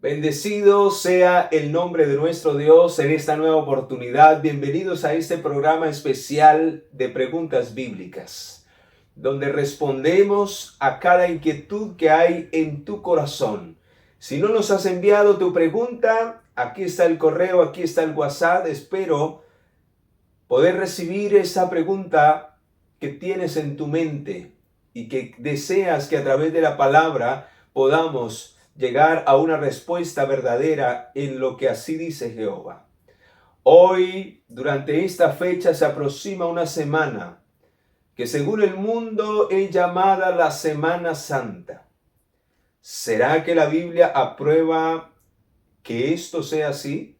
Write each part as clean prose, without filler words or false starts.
Bendecido sea el nombre de nuestro Dios en esta nueva oportunidad. Bienvenidos a este programa especial de preguntas bíblicas, donde respondemos a cada inquietud que hay en tu corazón. Si no nos has enviado tu pregunta, aquí está el correo, aquí está el WhatsApp. Espero poder recibir esa pregunta que tienes en tu mente y que deseas que a través de la palabra podamos llegar a una respuesta verdadera en lo que así dice Jehová. Hoy, durante esta fecha, se aproxima una semana que según el mundo es llamada la Semana Santa. ¿Será que la Biblia aprueba que esto sea así?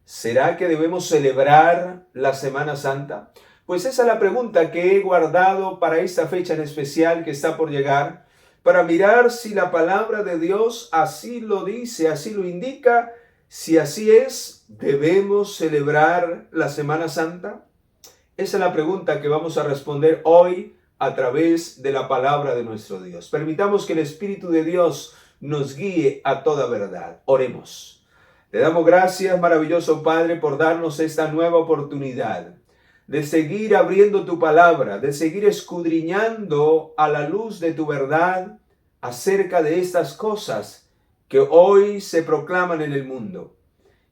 ¿Será que debemos celebrar la Semana Santa? Pues esa es la pregunta que he guardado para esta fecha en especial que está por llegar, para mirar si la palabra de Dios así lo dice, así lo indica. Si así es, ¿debemos celebrar la Semana Santa? Esa es la pregunta que vamos a responder hoy a través de la palabra de nuestro Dios. Permitamos que el Espíritu de Dios nos guíe a toda verdad. Oremos. Te damos gracias, maravilloso Padre, por darnos esta nueva oportunidad de seguir abriendo tu palabra, de seguir escudriñando a la luz de tu verdad acerca de estas cosas que hoy se proclaman en el mundo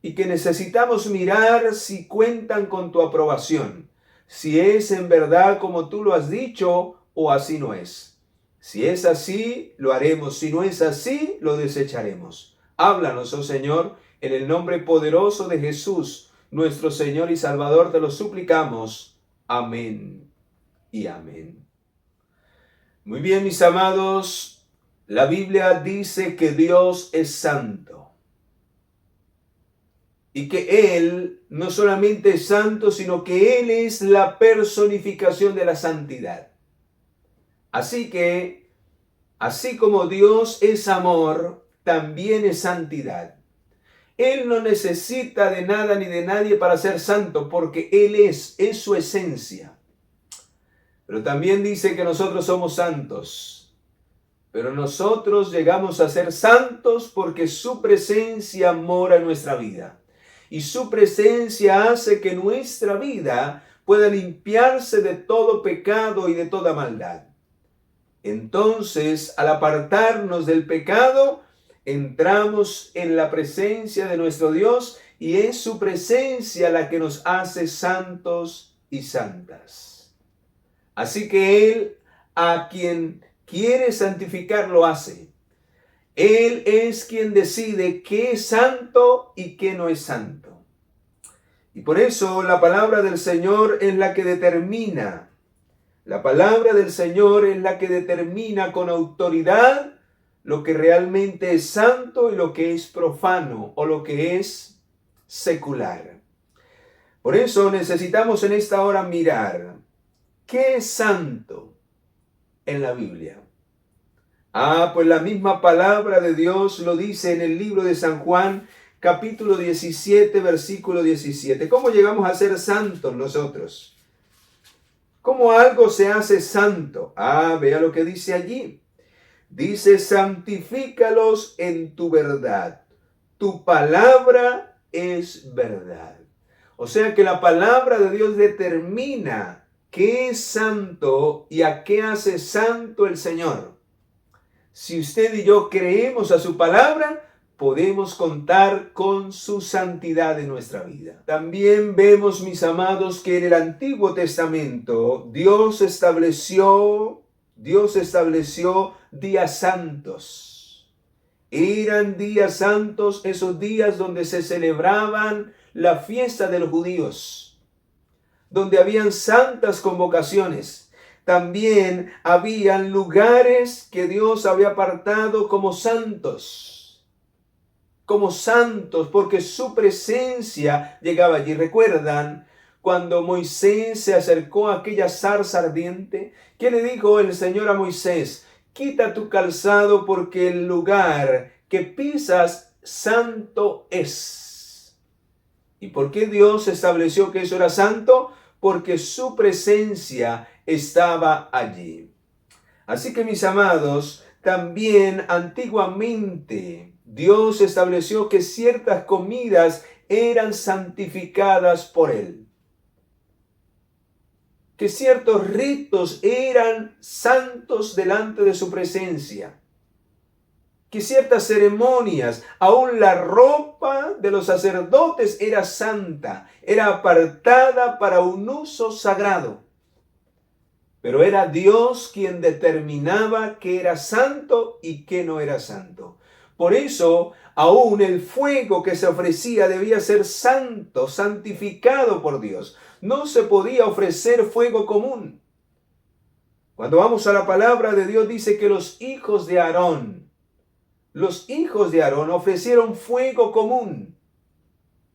y que necesitamos mirar si cuentan con tu aprobación, si es en verdad como tú lo has dicho o así no es. Si es así, lo haremos. Si no es así, lo desecharemos. Háblanos, oh Señor, en el nombre poderoso de Jesús, nuestro Señor y Salvador, te lo suplicamos. Amén y amén. Muy bien, mis amados, la Biblia dice que Dios es santo y que Él no solamente es santo, sino que Él es la personificación de la santidad. Así que, así como Dios es amor, también es santidad. Él no necesita de nada ni de nadie para ser santo, porque Él es su esencia. Pero también dice que nosotros somos santos. Pero nosotros llegamos a ser santos porque su presencia mora en nuestra vida. Y su presencia hace que nuestra vida pueda limpiarse de todo pecado y de toda maldad. Entonces, al apartarnos del pecado, entramos en la presencia de nuestro Dios y es su presencia la que nos hace santos y santas. Así que Él, a quien quiere santificar, lo hace. Él es quien decide qué es santo y qué no es santo. Y por eso la palabra del Señor es la que determina. La palabra del Señor es la que determina con autoridad lo que realmente es santo y lo que es profano o lo que es secular. Por eso necesitamos en esta hora mirar qué es santo en la Biblia. Pues la misma palabra de Dios lo dice en el libro de San Juan, capítulo 17, versículo 17. ¿Cómo llegamos a ser santos nosotros? ¿Cómo algo se hace santo? Vea lo que dice allí. Dice, santifícalos en tu verdad. Tu palabra es verdad. O sea que la palabra de Dios determina qué es santo y a qué hace santo el Señor. Si usted y yo creemos a su palabra, podemos contar con su santidad en nuestra vida. También vemos, mis amados, que en el Antiguo Testamento Dios estableció días santos. Eran días santos esos días donde se celebraban la fiesta de los judíos, donde habían santas convocaciones. También habían lugares que Dios había apartado como santos, porque su presencia llegaba allí. ¿Recuerdan cuando Moisés se acercó a aquella zarza ardiente? ¿Qué le dijo el Señor a Moisés? Quita tu calzado porque el lugar que pisas santo es. ¿Y por qué Dios estableció que eso era santo? Porque su presencia estaba allí. Así que, mis amados, también antiguamente Dios estableció que ciertas comidas eran santificadas por Él, que ciertos ritos eran santos delante de su presencia, que ciertas ceremonias, aún la ropa de los sacerdotes era santa, era apartada para un uso sagrado. Pero era Dios quien determinaba qué era santo y qué no era santo. Por eso, aún el fuego que se ofrecía debía ser santo, santificado por Dios. No se podía ofrecer fuego común. Cuando vamos a la palabra de Dios, dice que los hijos de Aarón ofrecieron fuego común.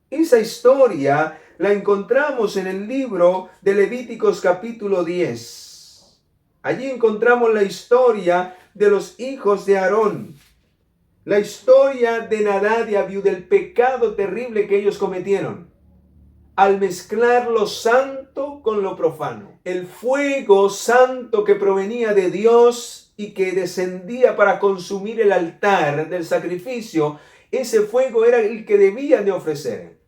Esa historia la encontramos en el libro de Levíticos capítulo 10. Allí encontramos la historia de los hijos de Aarón, la historia de Nadab y Abiú, del pecado terrible que ellos cometieron al mezclar lo santo con lo profano. El fuego santo que provenía de Dios y que descendía para consumir el altar del sacrificio, ese fuego era el que debían de ofrecer.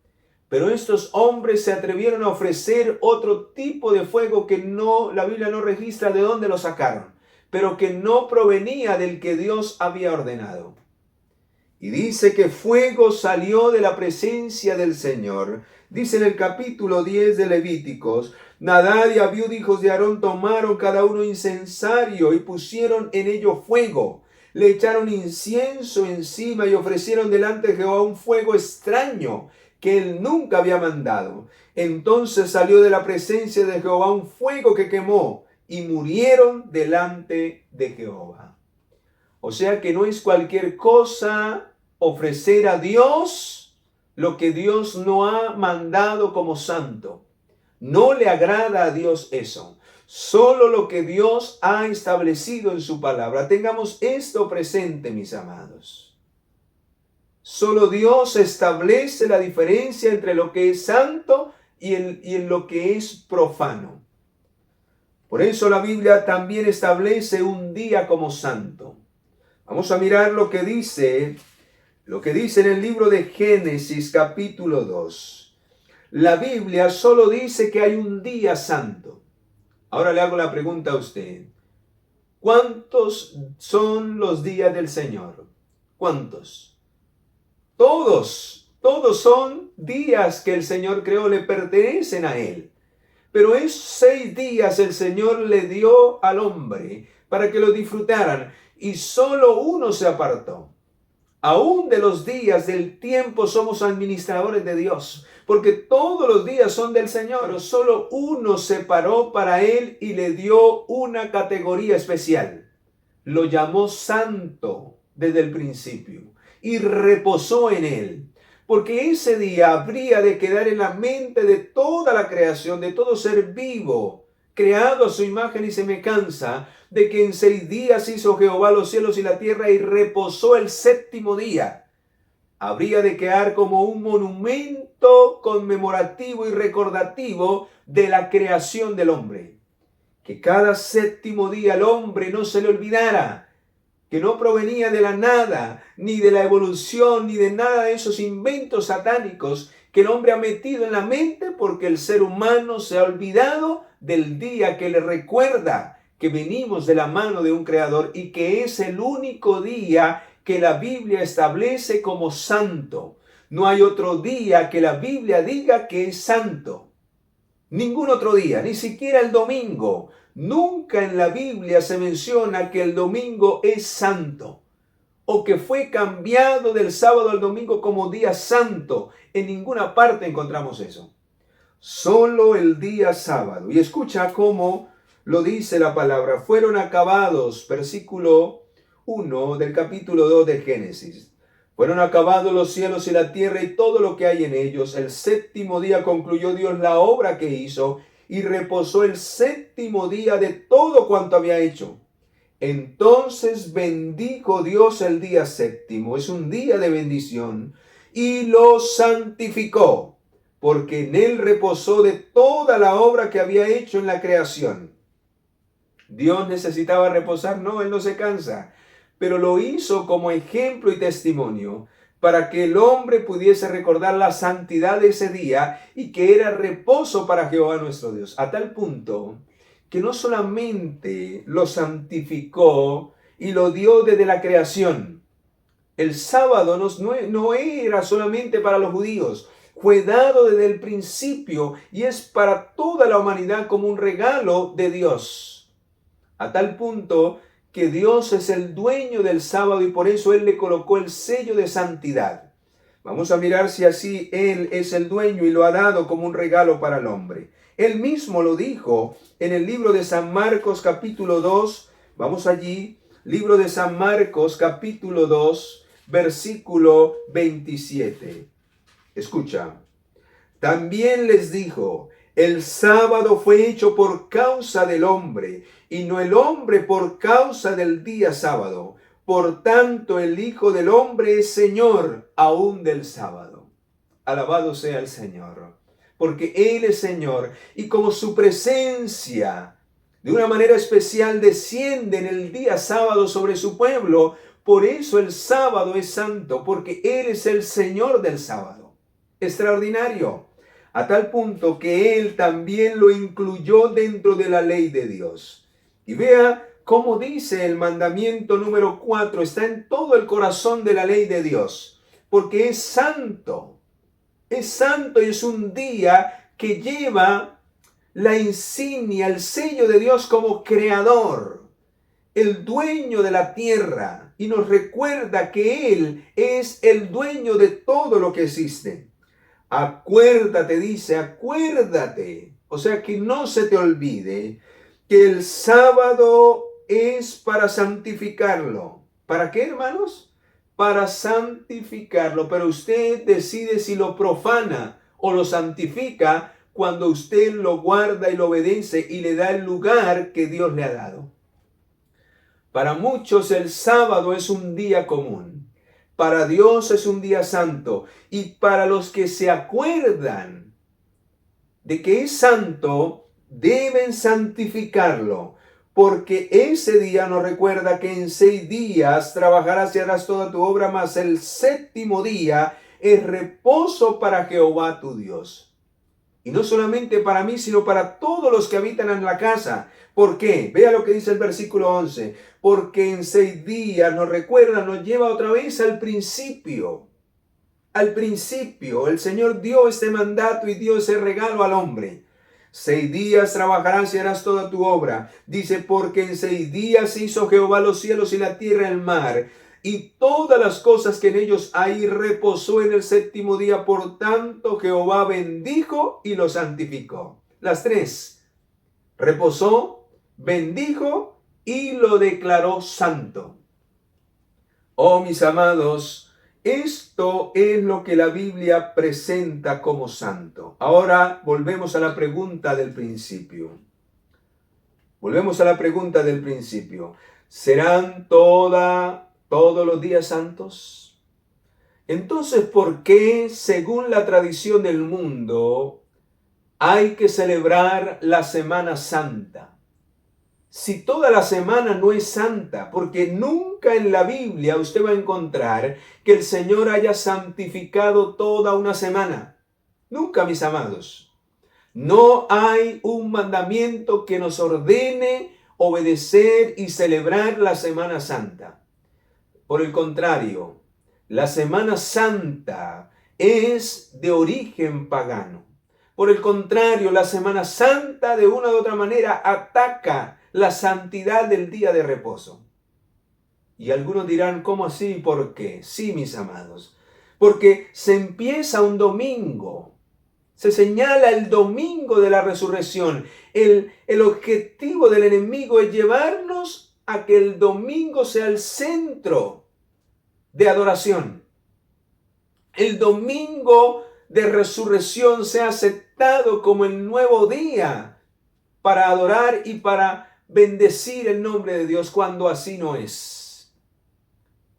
Pero estos hombres se atrevieron a ofrecer otro tipo de fuego que la Biblia no registra de dónde lo sacaron, pero que no provenía del que Dios había ordenado. Y dice que fuego salió de la presencia del Señor. Dice en el capítulo 10 de Levíticos, Nadab y Abiú, hijos de Aarón, tomaron cada uno incensario y pusieron en ello fuego. Le echaron incienso encima y ofrecieron delante de Jehová un fuego extraño que él nunca había mandado. Entonces salió de la presencia de Jehová un fuego que quemó y murieron delante de Jehová. O sea que no es cualquier cosa ofrecer a Dios lo que Dios no ha mandado como santo. No le agrada a Dios eso. Solo lo que Dios ha establecido en su palabra. Tengamos esto presente, mis amados. Solo Dios establece la diferencia entre lo que es santo y en lo que es profano. Por eso la Biblia también establece un día como santo. Vamos a mirar lo que dice en el libro de Génesis capítulo 2. La Biblia solo dice que hay un día santo. Ahora le hago la pregunta a usted. ¿Cuántos son los días del Señor? ¿Cuántos? Todos son días que el Señor creó, le pertenecen a Él. Pero esos 6 días el Señor le dio al hombre para que lo disfrutaran y solo uno se apartó. Aún de los días del tiempo somos administradores de Dios, porque todos los días son del Señor, pero solo uno se paró para Él y le dio una categoría especial. Lo llamó santo desde el principio y reposó en él, porque ese día habría de quedar en la mente de toda la creación, de todo ser vivo, creado a su imagen y semejanza, de que en 6 días hizo Jehová los cielos y la tierra y reposó el 7º día. Habría de quedar como un monumento conmemorativo y recordativo de la creación del hombre. Que cada 7º día el hombre no se le olvidara, que no provenía de la nada, ni de la evolución, ni de nada de esos inventos satánicos que el hombre ha metido en la mente, porque el ser humano se ha olvidado del día que le recuerda que venimos de la mano de un creador y que es el único día que la Biblia establece como santo. No hay otro día que la Biblia diga que es santo. Ningún otro día, ni siquiera el domingo. Nunca en la Biblia se menciona que el domingo es santo o que fue cambiado del sábado al domingo como día santo. En ninguna parte encontramos eso. Solo el día sábado. Y escucha cómo lo dice la palabra. Fueron acabados, versículo 1 del capítulo 2 de Génesis. Fueron acabados los cielos y la tierra y todo lo que hay en ellos. El 7º día concluyó Dios la obra que hizo y reposó el 7º día de todo cuanto había hecho. Entonces bendijo Dios el día 7º, es un día de bendición, y lo santificó, porque en él reposó de toda la obra que había hecho en la creación. Dios necesitaba reposar, no, él no se cansa, pero lo hizo como ejemplo y testimonio para que el hombre pudiese recordar la santidad de ese día y que era reposo para Jehová nuestro Dios, a tal punto que no solamente lo santificó y lo dio desde la creación. El sábado no era solamente para los judíos, fue dado desde el principio y es para toda la humanidad como un regalo de Dios. A tal punto que Dios es el dueño del sábado y por eso Él le colocó el sello de santidad. Vamos a mirar si así Él es el dueño y lo ha dado como un regalo para el hombre. Él mismo lo dijo en el libro de San Marcos capítulo 2. Vamos allí, libro de San Marcos capítulo 2, versículo 27. Escucha. También les dijo: el sábado fue hecho por causa del hombre, y no el hombre por causa del día sábado. Por tanto, el Hijo del Hombre es Señor aún del sábado. Alabado sea el Señor, porque Él es Señor, y como su presencia de una manera especial desciende en el día sábado sobre su pueblo, por eso el sábado es santo, porque Él es el Señor del sábado. Extraordinario. A tal punto que Él también lo incluyó dentro de la ley de Dios. Y vea cómo dice el mandamiento número 4, está en todo el corazón de la ley de Dios, porque es santo. Es santo y es un día que lleva la insignia, el sello de Dios como creador, el dueño de la tierra, y nos recuerda que Él es el dueño de todo lo que existe. Acuérdate, dice, acuérdate. O sea, que no se te olvide que el sábado es para santificarlo. ¿Para qué, hermanos? Para santificarlo. Pero usted decide si lo profana o lo santifica cuando usted lo guarda y lo obedece y le da el lugar que Dios le ha dado. Para muchos el sábado es un día común. Para Dios es un día santo. Y para los que se acuerdan de que es santo, deben santificarlo. Porque ese día nos recuerda que en 6 días trabajarás y harás toda tu obra, mas el séptimo día es reposo para Jehová tu Dios. Y no solamente para mí, sino para todos los que habitan en la casa. ¿Por qué? Vea lo que dice el versículo 11. Porque en 6 días nos recuerda, nos lleva otra vez al principio. Al principio, el Señor dio este mandato y dio ese regalo al hombre. 6 días trabajarás y harás toda tu obra. Dice, porque en 6 días hizo Jehová los cielos y la tierra y el mar, y todas las cosas que en ellos hay, reposó en el séptimo día. Por tanto, Jehová bendijo y lo santificó. Las 3. Reposó, bendijo y lo declaró santo. Oh, mis amados, esto es lo que la Biblia presenta como santo. Ahora volvemos a la pregunta del principio. Volvemos a la pregunta del principio. ¿Serán todos los días santos? Entonces, ¿por qué, según la tradición del mundo, hay que celebrar la Semana Santa? Si toda la semana no es santa, porque nunca en la Biblia usted va a encontrar que el Señor haya santificado toda una semana. Nunca, mis amados. No hay un mandamiento que nos ordene obedecer y celebrar la Semana Santa. Por el contrario, la Semana Santa es de origen pagano. Por el contrario, la Semana Santa de una u otra manera ataca la santidad del día de reposo. Y algunos dirán, ¿cómo así? ¿Por qué? Sí, mis amados, porque se empieza un domingo. Se señala el domingo de la resurrección. El objetivo del enemigo es llevarnos a que el domingo sea el centro de adoración. El domingo de resurrección sea aceptado como el nuevo día para adorar y para bendecir el nombre de Dios, cuando así no es.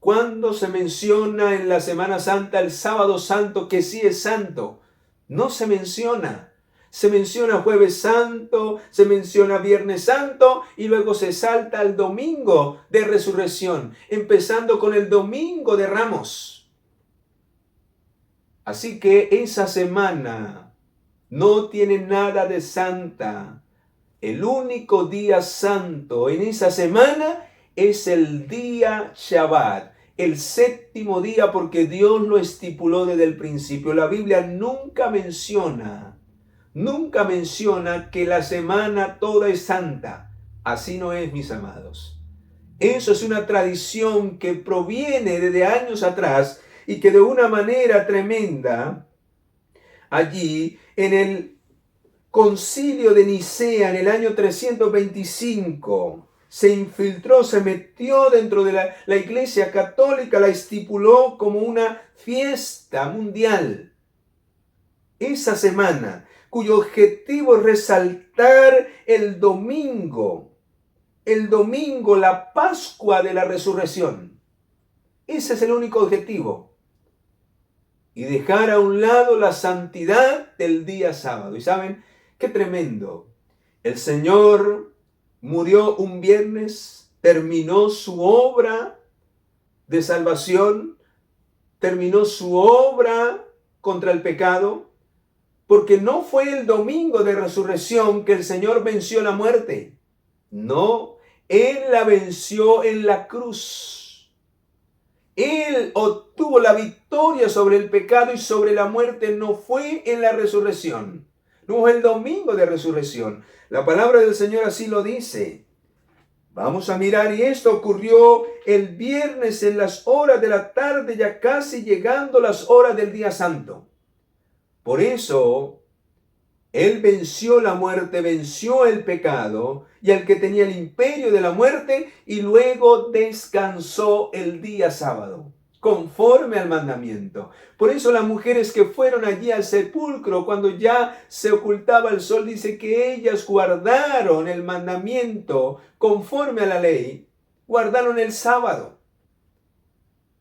Cuando se menciona en la Semana Santa el sábado santo, que sí es santo, no se menciona. Se menciona Jueves Santo, se menciona Viernes Santo y luego se salta al domingo de resurrección, empezando con el domingo de Ramos. Así que esa semana no tiene nada de santa. El único día santo en esa semana es el día Shabbat, el séptimo día, porque Dios lo estipuló desde el principio. La Biblia nunca menciona que la semana toda es santa. Así no es, mis amados. Eso es una tradición que proviene desde años atrás y que de una manera tremenda allí en el Concilio de Nicea en el año 325 se infiltró, se metió dentro de la Iglesia Católica, la estipuló como una fiesta mundial. Esa semana, cuyo objetivo es resaltar el domingo, la Pascua de la Resurrección. Ese es el único objetivo. Y dejar a un lado la santidad del día sábado. Y saben, qué tremendo. El Señor murió un viernes, terminó su obra de salvación, terminó su obra contra el pecado, porque no fue el domingo de resurrección que el Señor venció la muerte. No, Él la venció en la cruz. Él obtuvo la victoria sobre el pecado y sobre la muerte. No fue en la resurrección. No fue el domingo de resurrección. La palabra del Señor así lo dice. Vamos a mirar, y esto ocurrió el viernes en las horas de la tarde, ya casi llegando las horas del día santo. Por eso, Él venció la muerte, venció el pecado y al que tenía el imperio de la muerte, y luego descansó el día sábado, conforme al mandamiento. Por eso las mujeres que fueron allí al sepulcro, cuando ya se ocultaba el sol, dice que ellas guardaron el mandamiento conforme a la ley, guardaron el sábado.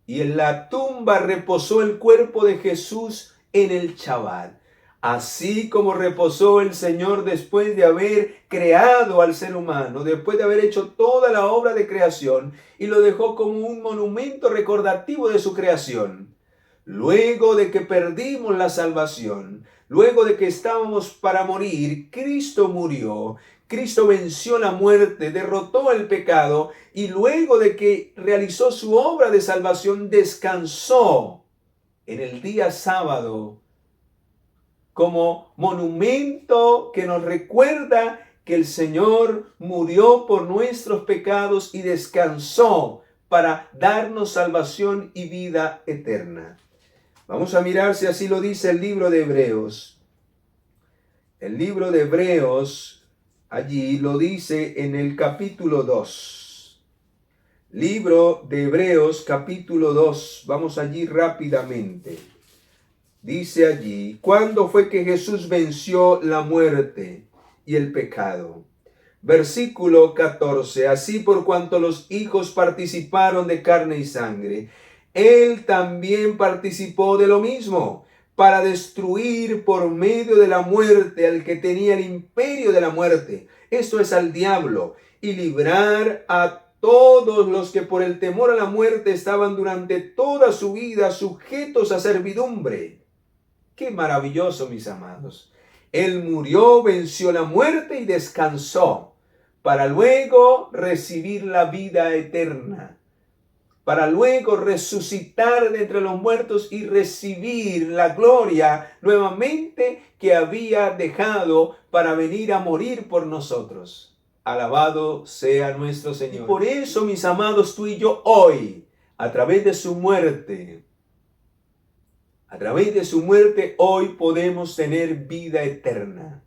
Y en la tumba reposó el cuerpo de Jesús en el Shabbat. Así como reposó el Señor después de haber creado al ser humano, después de haber hecho toda la obra de creación, y lo dejó como un monumento recordativo de su creación. Luego de que perdimos la salvación, luego de que estábamos para morir, Cristo murió, Cristo venció la muerte, derrotó el pecado, y luego de que realizó su obra de salvación, descansó en el día sábado, como monumento que nos recuerda que el Señor murió por nuestros pecados y descansó para darnos salvación y vida eterna. Vamos a mirar si así lo dice el libro de Hebreos. El libro de Hebreos, allí lo dice en el capítulo 2. Libro de Hebreos, capítulo 2. Vamos allí rápidamente. Dice allí, ¿cuándo fue que Jesús venció la muerte y el pecado? Versículo 14, así por cuanto los hijos participaron de carne y sangre, Él también participó de lo mismo, para destruir por medio de la muerte al que tenía el imperio de la muerte, esto es al diablo, y librar a todos los que por el temor a la muerte estaban durante toda su vida sujetos a servidumbre. Qué maravilloso, mis amados. Él murió, venció la muerte y descansó para luego recibir la vida eterna, para luego resucitar de entre los muertos y recibir la gloria nuevamente que había dejado para venir a morir por nosotros. Alabado sea nuestro Señor. Y por eso, mis amados, tú y yo hoy, a través de su muerte, hoy podemos tener vida eterna.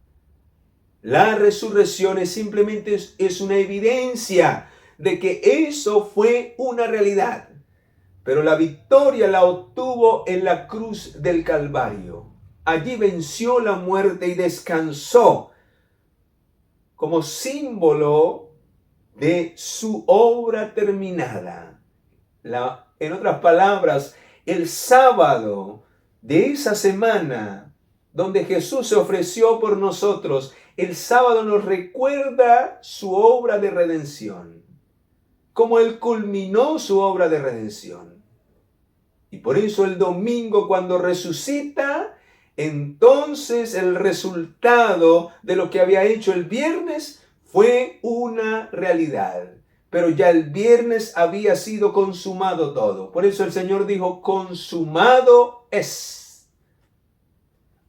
La resurrección es simplemente una evidencia de que eso fue una realidad. Pero la victoria la obtuvo en la cruz del Calvario. Allí venció la muerte y descansó como símbolo de su obra terminada. En otras palabras, el sábado de esa semana donde Jesús se ofreció por nosotros, el sábado nos recuerda su obra de redención, cómo Él culminó su obra de redención. Y por eso el domingo, cuando resucita, entonces el resultado de lo que había hecho el viernes fue una realidad. Pero ya el viernes había sido consumado todo. Por eso el Señor dijo, consumado es.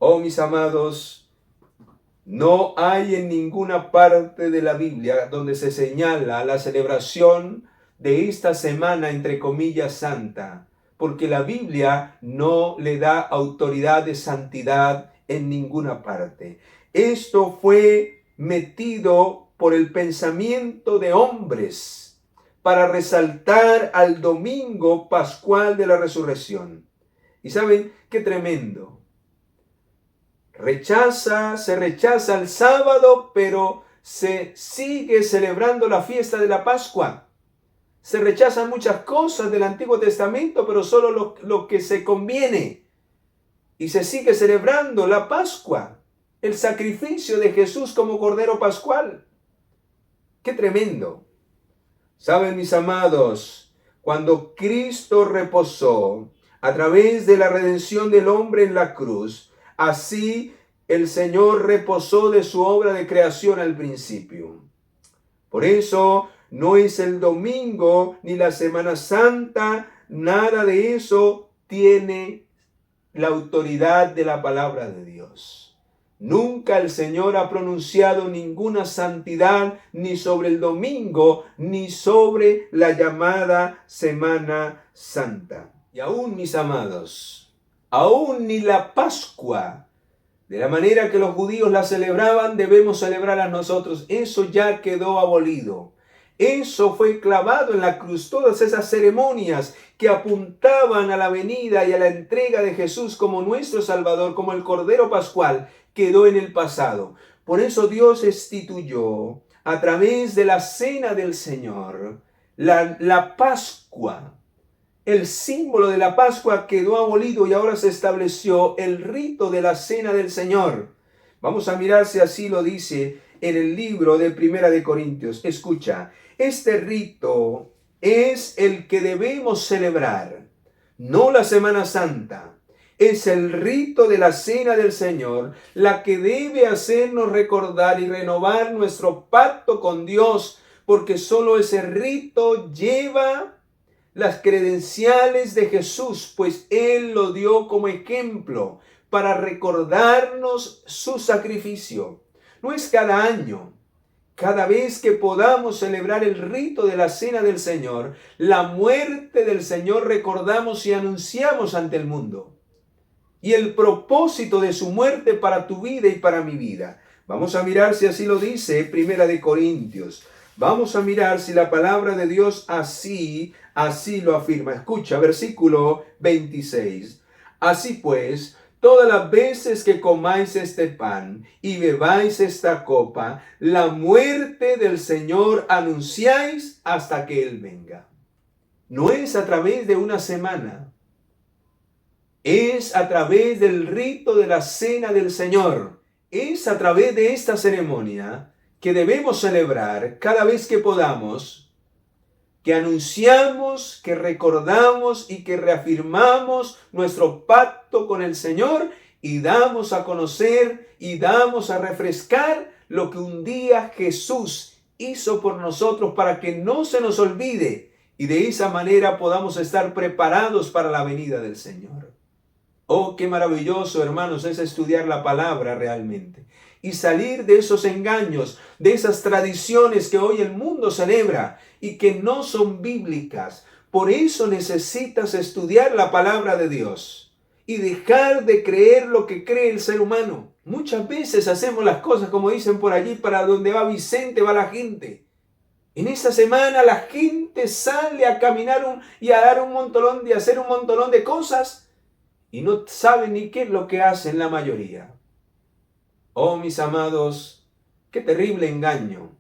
Oh, mis amados, no hay en ninguna parte de la Biblia donde se señala la celebración de esta semana, entre comillas, santa, porque la Biblia no le da autoridad de santidad en ninguna parte. Esto fue metido por el pensamiento de hombres para resaltar al domingo pascual de la resurrección. ¿Y saben qué tremendo? Se rechaza el sábado, pero se sigue celebrando la fiesta de la Pascua. Se rechazan muchas cosas del Antiguo Testamento, pero solo lo que se conviene. Y se sigue celebrando la Pascua, el sacrificio de Jesús como Cordero Pascual. ¡Qué tremendo! Saben, mis amados, cuando Cristo reposó a través de la redención del hombre en la cruz, así el Señor reposó de su obra de creación al principio. Por eso no es el domingo ni la Semana Santa, nada de eso tiene la autoridad de la palabra de Dios. Nunca el Señor ha pronunciado ninguna santidad ni sobre el domingo ni sobre la llamada Semana Santa. Y aún, mis amados, aún ni la Pascua, de la manera que los judíos la celebraban, debemos celebrarla nosotros. Eso ya quedó abolido. Eso fue clavado en la cruz. Todas esas ceremonias que apuntaban a la venida y a la entrega de Jesús como nuestro Salvador, como el Cordero Pascual, quedó en el pasado. Por eso Dios instituyó a través de la cena del Señor la Pascua. El símbolo de la Pascua quedó abolido y ahora se estableció el rito de la cena del Señor. Vamos a mirar si así lo dice en el libro de Primera de Corintios. Escucha, este rito es el que debemos celebrar, no la Semana Santa. Es el rito de la cena del Señor, la que debe hacernos recordar y renovar nuestro pacto con Dios, porque solo ese rito lleva las credenciales de Jesús, pues Él lo dio como ejemplo para recordarnos su sacrificio. No es cada año, cada vez que podamos celebrar el rito de la cena del Señor, la muerte del Señor recordamos y anunciamos ante el mundo. Y el propósito de su muerte para tu vida y para mi vida. Vamos a mirar si así lo dice Primera de Corintios. Vamos a mirar si la palabra de Dios así lo afirma. Escucha, versículo 26. Así pues, todas las veces que comáis este pan y bebáis esta copa, la muerte del Señor anunciáis hasta que Él venga. No es a través de una semana. Es a través del rito de la cena del Señor. Es a través de esta ceremonia que debemos celebrar cada vez que podamos, que anunciamos, que recordamos y que reafirmamos nuestro pacto con el Señor y damos a conocer y damos a refrescar lo que un día Jesús hizo por nosotros para que no se nos olvide y de esa manera podamos estar preparados para la venida del Señor. Oh, qué maravilloso, hermanos, es estudiar la palabra realmente y salir de esos engaños, de esas tradiciones que hoy el mundo celebra y que no son bíblicas. Por eso necesitas estudiar la palabra de Dios y dejar de creer lo que cree el ser humano. Muchas veces hacemos las cosas como dicen por allí, para donde va Vicente va la gente. En esta semana la gente sale a caminar y a dar y a hacer un montón de cosas y no saben ni qué es lo que hacen la mayoría. Oh, mis amados, qué terrible engaño.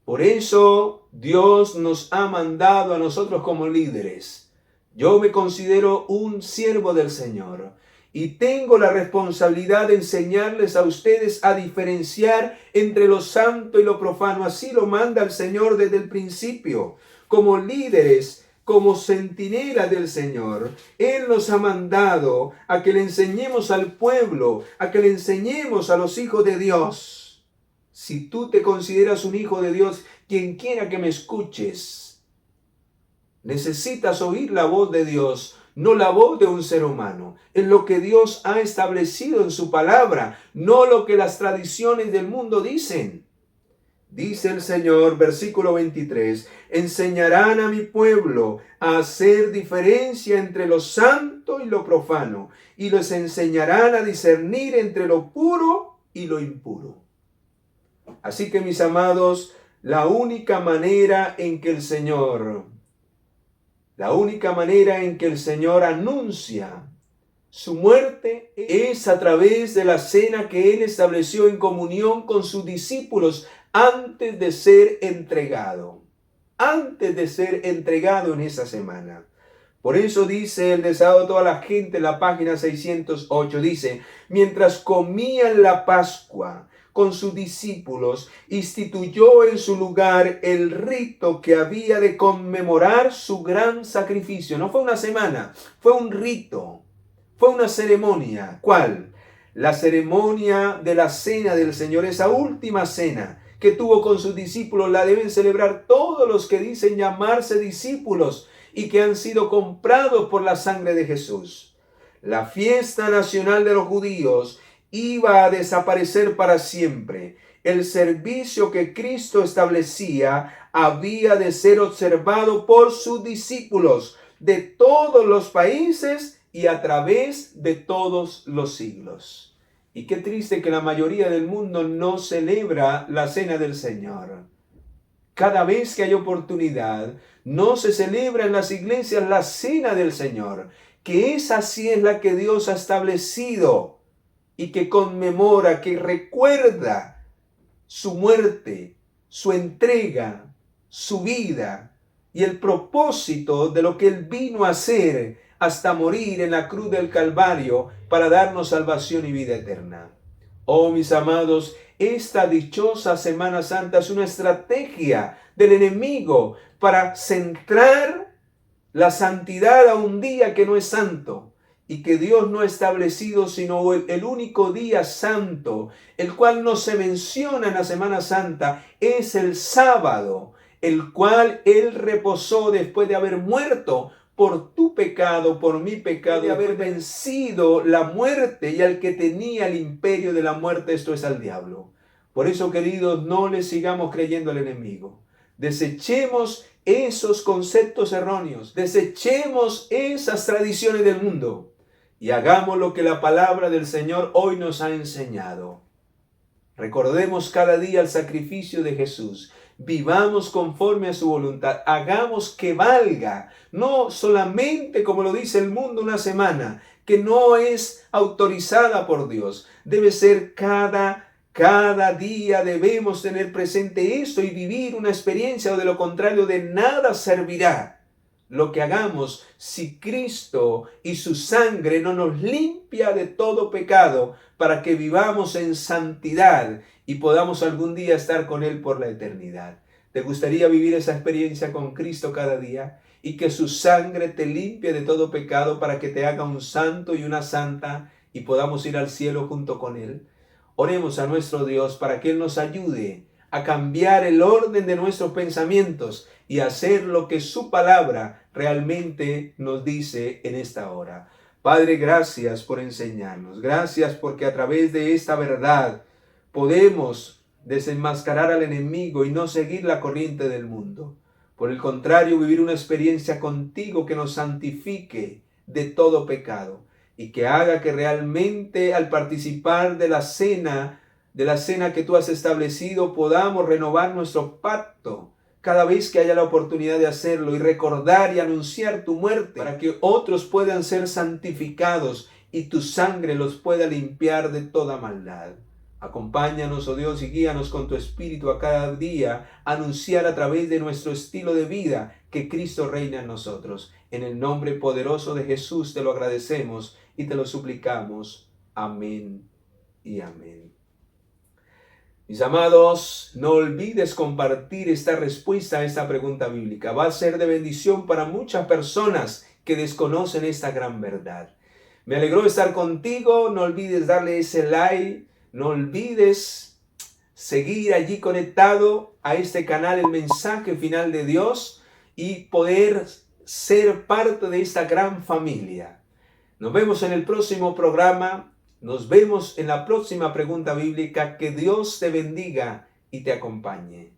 Por eso Dios nos ha mandado a nosotros como líderes. Yo me considero un siervo del Señor y tengo la responsabilidad de enseñarles a ustedes a diferenciar entre lo santo y lo profano. Así lo manda el Señor desde el principio. Como líderes, como centinelas del Señor, Él nos ha mandado a que le enseñemos al pueblo, a que le enseñemos a los hijos de Dios. Si tú te consideras un hijo de Dios, quien quiera que me escuches, necesitas oír la voz de Dios, no la voz de un ser humano. Es lo que Dios ha establecido en su palabra, no lo que las tradiciones del mundo dicen. Dice el Señor, versículo 23, enseñarán a mi pueblo a hacer diferencia entre lo santo y lo profano, y les enseñarán a discernir entre lo puro y lo impuro. Así que, mis amados, la única manera en que el Señor anuncia su muerte es a través de la cena que Él estableció en comunión con sus discípulos antes de ser entregado en esa semana. Por eso dice el deseado de toda la gente en la página 608, dice, mientras comían la Pascua con sus discípulos, instituyó en su lugar el rito que había de conmemorar su gran sacrificio. No fue una semana, fue un rito, fue una ceremonia. ¿Cuál? La ceremonia de la cena del Señor, esa última cena que tuvo con sus discípulos, la deben celebrar todos los que dicen llamarse discípulos y que han sido comprados por la sangre de Jesús. La fiesta nacional de los judíos iba a desaparecer para siempre. El servicio que Cristo establecía había de ser observado por sus discípulos de todos los países y a través de todos los siglos. Y qué triste que la mayoría del mundo no celebra la cena del Señor. Cada vez que hay oportunidad, no se celebra en las iglesias la cena del Señor, que esa sí es la que Dios ha establecido y que conmemora, que recuerda su muerte, su entrega, su vida y el propósito de lo que Él vino a hacer hasta morir en la cruz del Calvario para darnos salvación y vida eterna. Oh, mis amados, esta dichosa Semana Santa es una estrategia del enemigo para centrar la santidad a un día que no es santo y que Dios no ha establecido sino el único día santo, el cual no se menciona en la Semana Santa, es el sábado, el cual Él reposó después de haber muerto por tu pecado, por mi pecado, de haber vencido la muerte y al que tenía el imperio de la muerte, esto es al diablo. Por eso, queridos, no le sigamos creyendo al enemigo. Desechemos esos conceptos erróneos, desechemos esas tradiciones del mundo y hagamos lo que la palabra del Señor hoy nos ha enseñado. Recordemos cada día el sacrificio de Jesús. Vivamos conforme a su voluntad. Hagamos que valga, no solamente como lo dice el mundo una semana, que no es autorizada por Dios. Debe ser cada día debemos tener presente esto y vivir una experiencia, o de lo contrario de nada servirá lo que hagamos si Cristo y su sangre no nos limpia de todo pecado para que vivamos en santidad y podamos algún día estar con Él por la eternidad. ¿Te gustaría vivir esa experiencia con Cristo cada día y que su sangre te limpie de todo pecado para que te haga un santo y una santa y podamos ir al cielo junto con Él? Oremos a nuestro Dios para que Él nos ayude a cambiar el orden de nuestros pensamientos y hacer lo que su palabra realmente nos dice en esta hora. Padre, gracias por enseñarnos. Gracias porque a través de esta verdad podemos desenmascarar al enemigo y no seguir la corriente del mundo. Por el contrario, vivir una experiencia contigo que nos santifique de todo pecado y que haga que realmente al participar de la cena que tú has establecido, podamos renovar nuestro pacto cada vez que haya la oportunidad de hacerlo y recordar y anunciar tu muerte para que otros puedan ser santificados y tu sangre los pueda limpiar de toda maldad. Acompáñanos, oh Dios, y guíanos con tu Espíritu a cada día a anunciar a través de nuestro estilo de vida que Cristo reina en nosotros. En el nombre poderoso de Jesús te lo agradecemos y te lo suplicamos. Amén y amén. Mis amados, no olvides compartir esta respuesta a esta pregunta bíblica. Va a ser de bendición para muchas personas que desconocen esta gran verdad. Me alegró estar contigo. No olvides darle ese like. No olvides seguir allí conectado a este canal, el mensaje final de Dios, y poder ser parte de esta gran familia. Nos vemos en el próximo programa. Nos vemos en la próxima pregunta bíblica. Que Dios te bendiga y te acompañe.